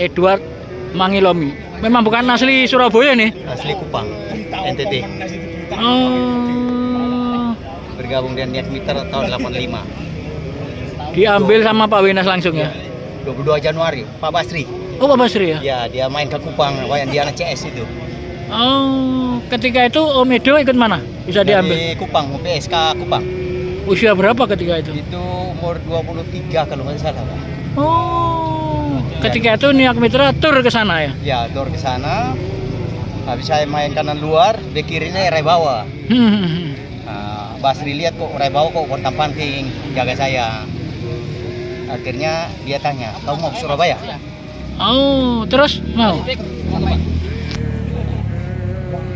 Edward Mangilomi. Memang bukan asli Surabaya nih? Asli Kupang, NTT. Oh. Bergabung dengan Niat Mitra tahun 85. Diambil sama Pak Wenas langsung ya? 22 Januari, Pak Basri. Oh, Pak Basri ya? Ya, dia main ke Kupang, yang di anak CS itu. Oh, ketika itu Om Edo ikut mana? Bisa diambil? Dari Kupang, PSK Kupang. Usia berapa ketika itu? Itu umur 23 kalau nggak salah, Pak. Oh, ketika itu Niat Mitra tur ke sana ya? Ya, tur ke sana. Habis saya main kanan luar, bek kirinya Rebawa. Nah, Basri lihat kok Rebawa kok kontak panting, jaga saya. Akhirnya dia tanya, "Kamu mau ke Surabaya?" Oh, terus mau?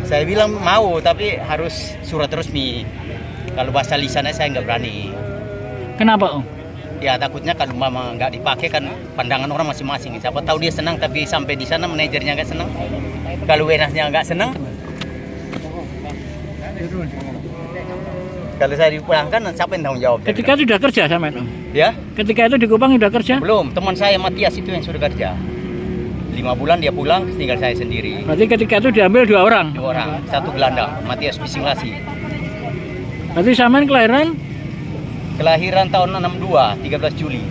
Saya bilang mau, tapi harus surat resmi. Kalau bahasa lisannya saya nggak berani. Kenapa Om? Ya takutnya kalau mama nggak dipakai kan pandangan orang masing-masing. Siapa tahu dia senang tapi sampai di sana manajernya nggak senang. Kalau Wenasnya nggak senang. Kalau saya dipulangkan siapa yang tanggung jawab? Ketika itu sudah kerja sama Om? Ya? Ketika itu di Kupang sudah kerja? Belum, teman saya Matias itu yang sudah kerja. 5 bulan dia pulang, tinggal saya sendiri. Berarti ketika itu diambil 2 orang? 2 orang, satu gelandang, Matias Bisinglasi. Berarti sampean Kelahiran tahun 62, 13 Juli.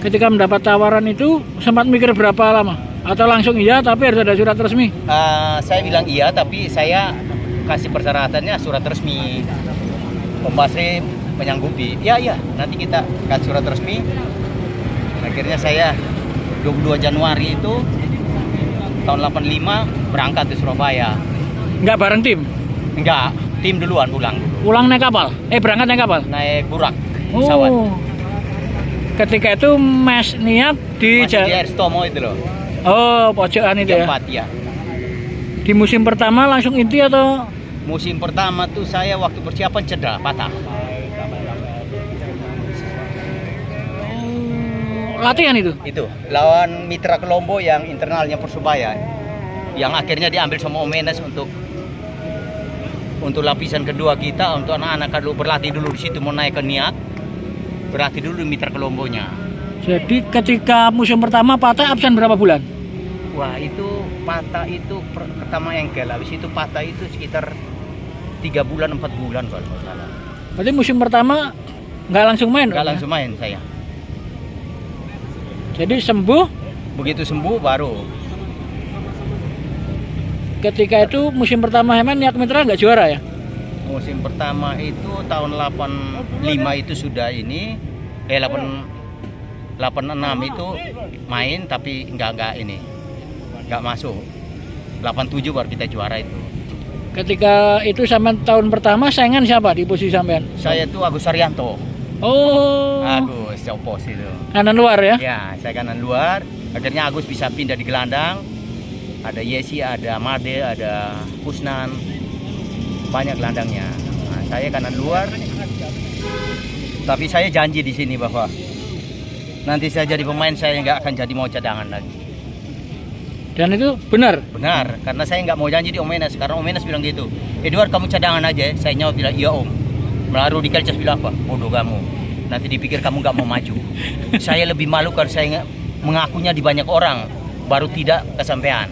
ketika mendapat tawaran itu sempat mikir berapa lama? Atau langsung iya tapi harus ada surat resmi? Saya bilang iya, tapi saya kasih persyaratannya surat resmi. Om Basri menyanggupi. Iya, nanti kita kasih surat resmi. Akhirnya saya 22 Januari itu tahun 85 berangkat ke Surabaya. Enggak bareng tim? Enggak, tim duluan pulang. Pulang naik kapal? Berangkat naik kapal? Naik burak, pesawat. Oh. Ketika itu Mas Niat di Masih di Erstomo itu loh. Oh, pojokan itu ya? Keempat ya. Di musim pertama langsung inti atau? Musim pertama tuh saya waktu persiapan cedera, patah. Latihan itu? Itu lawan Mitra Kolombo yang internalnya Persebaya, yang akhirnya diambil sama Om Enes untuk lapisan kedua kita, untuk anak-anak kalau berlatih dulu di situ mau naik ke Niat, berlatih dulu di Mitra Kolombonya. Jadi ketika musim pertama patah absen berapa bulan? Wah itu patah itu pertama engkel, habis itu patah itu sekitar 3 bulan 4 bulan kalau nggak salah. Berarti musim pertama nggak langsung main? Nggak langsung main saya. Jadi sembuh? Begitu sembuh baru. Ketika itu musim pertama Hemen Niat Mitra nggak juara ya? Musim pertama itu tahun 85 itu sudah ini, 86 itu main tapi nggak masuk. 87 baru kita juara itu. Ketika itu sampai tahun pertama saingan siapa di posisi sampean? Saya tuh Agus Arianto. Oh. Agus Copos itu. Kanan luar ya? Ya, saya kanan luar. Akhirnya Agus bisa pindah di gelandang. Ada Yesi, ada Made, ada Kusnan. Banyak gelandangnya. Nah, saya kanan luar. Tapi saya janji di sini bahwa nanti saya jadi pemain, saya nggak akan jadi mau cadangan lagi. Dan itu benar? Benar, karena saya nggak mau janji di Om Enes. Karena Om Enes bilang gitu, Edward kamu cadangan aja. Saya nyawa bilang iya Om. Melaru di Kalcas bilang apa? Bodoh kamu. Nanti dipikir kamu nggak mau maju. Saya lebih malu kalau saya mengakunya di banyak orang, baru tidak kesampaian.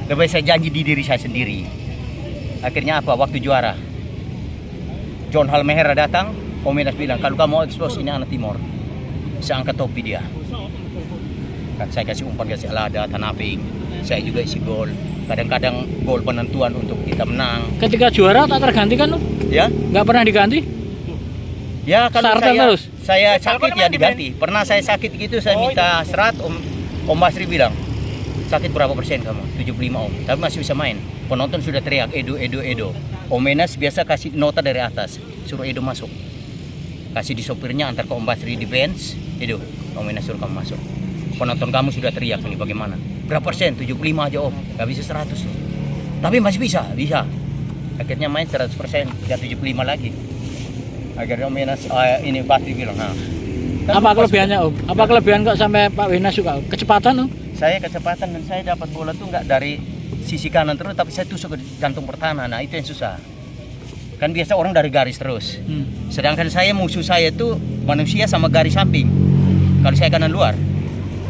Lebih baik saya janji di diri saya sendiri. Akhirnya apa? Waktu juara, John Halmehera datang. Om Enes bilang kalau kamu mau expose ini anak Timor, saya angkat topi dia. Kan saya kasih umpan, kasih Alada, Tanafing. Saya juga isi gol. Kadang-kadang gol penentuan untuk kita menang. Ketika juara tak tergantikan loh? Ya? Nggak pernah diganti? Ya kalau Starter terus? saya sakit ya diganti. Pernah saya sakit gitu, saya minta serat, Om Basri bilang, sakit berapa persen kamu? 75 Om, tapi masih bisa main. Penonton sudah teriak Edo. Om Enes biasa kasih nota dari atas, suruh Edo masuk. Kasih di sopirnya, antar ke Om Basri di bench, Edo, Om Enes suruh kamu masuk. Penonton kamu sudah teriak ini bagaimana? Berapa persen? 75 aja Om, gak bisa 100. Tapi masih bisa. Akhirnya main 100%, ya 75 lagi. Akhirnya Om Enes, ini Basri bilang, nah. Apa kelebihannya Om? Apa kelebihan kok sampai Pak Wenas suka? Kecepatan Om? Saya kecepatan dan saya dapat bola tuh nggak dari sisi kanan terus, tapi saya tusuk ke jantung pertahanan. Nah itu yang susah. Kan biasa orang dari garis terus. Sedangkan saya musuh saya tuh manusia sama garis samping. Kalau saya kanan luar,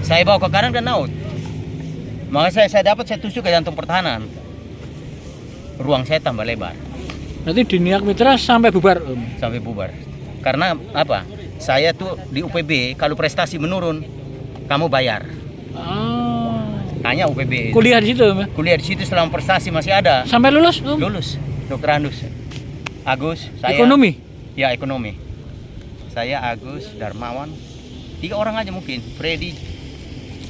saya bawa ke kanan kan out. Maka saya dapat, saya tusuk ke jantung pertahanan. Ruang saya tambah lebar Berarti di Niak Mitra sampai bubar Om. sampai bubar. Karena apa? Saya tuh di UPB kalau prestasi menurun, kamu bayar. Oh. Hanya UPB. Kuliah di situ Om ya? Kuliah di situ selama prestasi masih ada. Sampai lulus Om? Lulus, Dokter Andus. Agus, saya. Ekonomi? Ya, ekonomi. Saya, Agus, Darmawan. 3 orang aja mungkin. Freddy,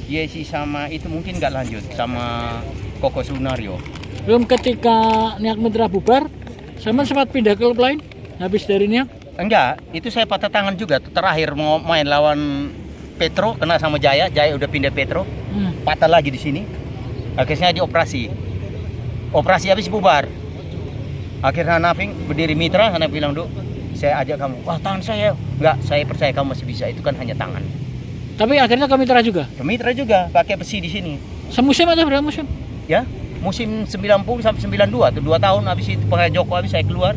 Yesi sama itu mungkin nggak lanjut. Sama Koko Sunario. Om, ketika Niak Mitra bubar, sama sempat pindah ke klub lain? Habis dari Niak? Enggak, itu saya patah tangan juga. Terakhir mau main lawan Petro, kena sama Jaya. Jaya udah pindah Petro. Patah lagi di sini. Akhirnya dioperasi. Operasi habis bubar. Akhirnya Nafing berdiri Mitra, Hana bilang, "Duk, saya ajak kamu." "Wah, tangan saya." "Enggak, saya percaya kamu masih bisa. Itu kan hanya tangan." Tapi akhirnya ke Mitra juga? Ke Mitra juga, pakai besi di sini. Semusim atau berapa musim? Ya, musim 90 sampai 92 tuh 2 tahun habis itu pakai Joko habis saya keluar.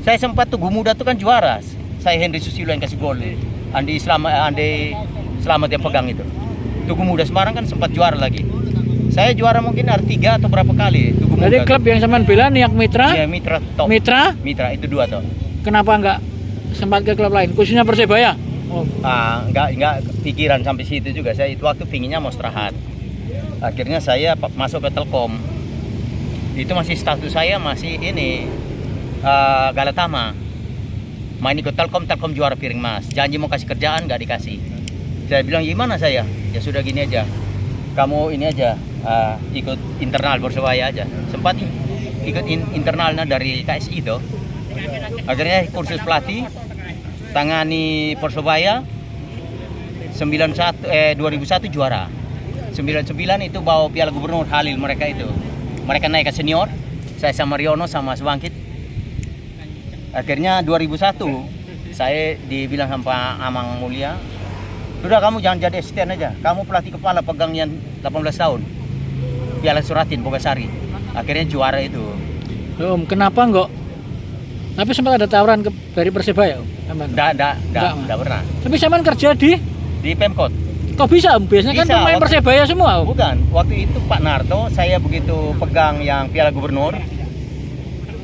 Saya sempat tuh Muda tuh kan juara. Saya Henry Susilo yang kasih gol. Andi Selamat yang pegang itu. Tugu Muda Semarang kan sempat juara lagi. Saya juara mungkin ada 3 atau berapa kali Tugu Muda. Jadi klub yang sampean bela Niak Mitra? Iya, Mitra top. Mitra itu 2 tuh. Kenapa enggak sempat ke klub lain? Khususnya Persebaya? Oh. Enggak pikiran sampai situ juga. Saya itu waktu pinginnya mau istirahat. Akhirnya saya masuk ke Telkom. Itu masih status saya masih ini Galatama. Main ikut Telkom juara piring emas. Janji mau kasih kerjaan nggak dikasih. Saya bilang gimana saya? Ya sudah gini aja. Kamu ini aja ikut internal Persebaya aja. Sempat ikut internalnya dari KSI itu. Akhirnya kursus pelatih tangani Persebaya 2001 juara. 99 itu bawa Piala Gubernur Halil mereka itu. Mereka naik ke senior. Saya sama Riono sama Sebangkit. Akhirnya 2001 saya dibilang sama Amang Mulia, "Sudah kamu jangan jadi asisten aja. Kamu pelatih kepala pegang yang 18 tahun." Piala Suratin Bogasari. Akhirnya juara itu. Om, kenapa enggak? Tapi sempat ada tawaran dari Persebaya Om? Enggak pernah. Tapi sampean kerja di Pemkot. Kok bisa Om? Biasanya kan Bisa, pemain Persebaya semua Om. Bukan, waktu itu Pak Narto, saya begitu pegang yang Piala Gubernur.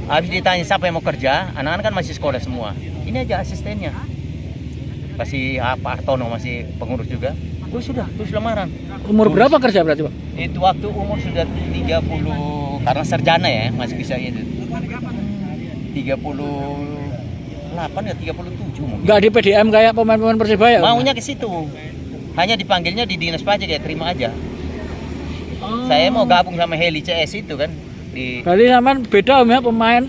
Habis ditanya siapa yang mau kerja, anak-anak kan masih sekolah semua. Ini aja asistennya. Masih Pak Hartono masih pengurus juga. Terus lamaran. Umur berapa kerja berarti Pak? Itu waktu umur sudah 30, karena sarjana ya, masih bisa itu. 38 ya 37 mungkin. Enggak di PDM kayak pemain-pemain Persebaya Om? Maunya ke situ. Hanya dipanggilnya di dinas pajak ya, terima aja. Oh. Saya mau gabung sama Heli CS itu kan. Berarti sampean beda Om ya, pemain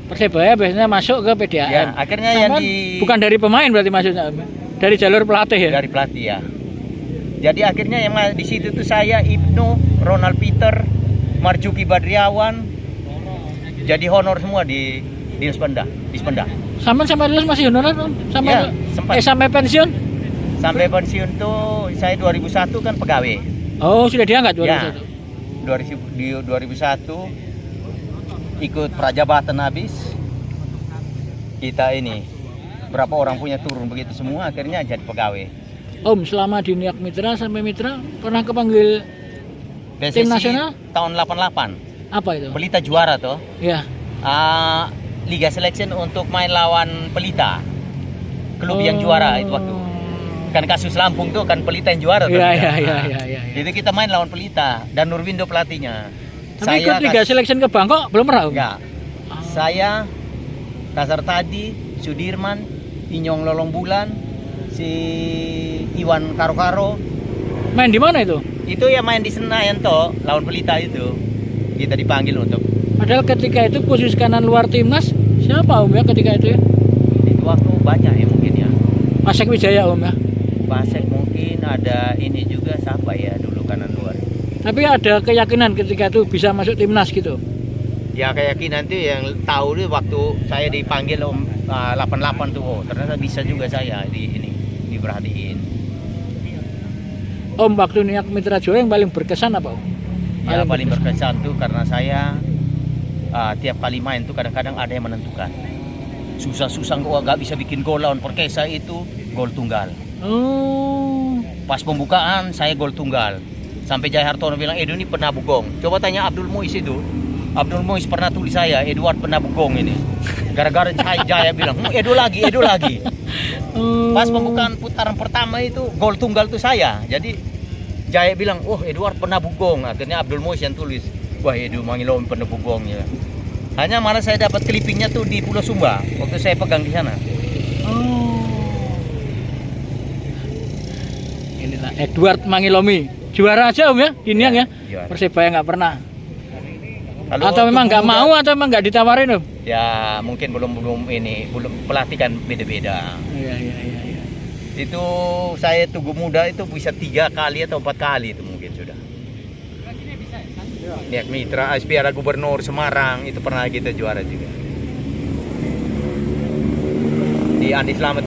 Persebaya biasanya masuk ke PDAM. Ya, akhirnya yang bukan dari pemain berarti maksudnya Om. Dari jalur pelatih ya. Dari pelatih ya. Jadi akhirnya yang di situ tuh saya, Ibnu, Ronald Peter, Marjuki Badriawan. Jadi honor semua di Spenda. Sampai lulus masih honorer Om? Sampai pensiun? Sampai pensiun tuh saya 2001 kan pegawai. Oh, sudah diangkat 2001. Ya. 2001 ikut prajabatan habis. Kita ini berapa orang punya turun begitu semua, akhirnya jadi pegawai. Om, selama di Niak Mitra sampai Mitra pernah kepanggil PSSI tim nasional tahun 88. apa itu? Pelita juara tuh. Ya. Liga Selection untuk main lawan Pelita. Klub yang juara itu waktu. Kan kasus Lampung tuh kan Pelita yang juara tuh. Iya. Jadi kita main lawan Pelita dan Nurwindo pelatihnya. Tapi ikut Liga Selection ke Bangkok belum pernah Om? Enggak. Saya, Tasar Tadi, Sudirman, Inyong Lolong Bulan, si Iwan Karo-Karo. Main di mana itu? Itu ya main di Senayan toh, lawan Pelita itu. Kita dipanggil untuk. Padahal ketika itu posisi kanan luar timnas siapa Om ya ketika itu ya? Itu waktu banyak ya mungkin ya. Pasek Wijaya Om ya? Pasek mungkin ada ini juga siapa ya dulu kanan luar. Tapi ada keyakinan ketika itu bisa masuk timnas gitu? Ya keyakinan tuh yang tahu tuh waktu saya dipanggil 88 tuh, oh ternyata bisa juga saya diperhatiin. Om, waktu Niak Mitra Jaya yang paling berkesan apa Om? Ya paling berkesan tuh karena saya tiap kali main tuh kadang-kadang ada yang menentukan. Susah-susah nggak bisa bikin gol lawan Perkesa itu gol tunggal. Oh. Pas pembukaan saya gol tunggal. Sampai Jaya Hartono bilang Edo ini pernah bugong. Coba tanya Abdul Muiz itu. Abdul Muiz pernah tulis saya, Edward pernah bugong ini. Gara-gara Jaya bilang, Edo lagi, Edo lagi. Pas pembukaan putaran pertama itu gol tunggal tuh saya. Jadi Jaya bilang, oh Edward pernah bugong. Akhirnya Abdul Muiz yang tulis, wah Edo Mangilomi pernah bugongnya. Hanya malah saya dapat clippingnya tuh di Pulau Sumba waktu saya pegang di sana. Inilah Edward Mangilomi. Juara aja Om ya, Kiniang ya. Juara. Persebaya nggak pernah. Kalau Atau memang nggak Tugu mau Muda, atau memang nggak ditawarin Om? ya mungkin belum pelatih kan beda-beda. Iya. Itu saya Tugu Muda itu bisa 3 kali atau 4 kali itu mungkin sudah. Niak Mitra, Piala Gubernur Semarang itu pernah kita juara juga. Di Andi Slamet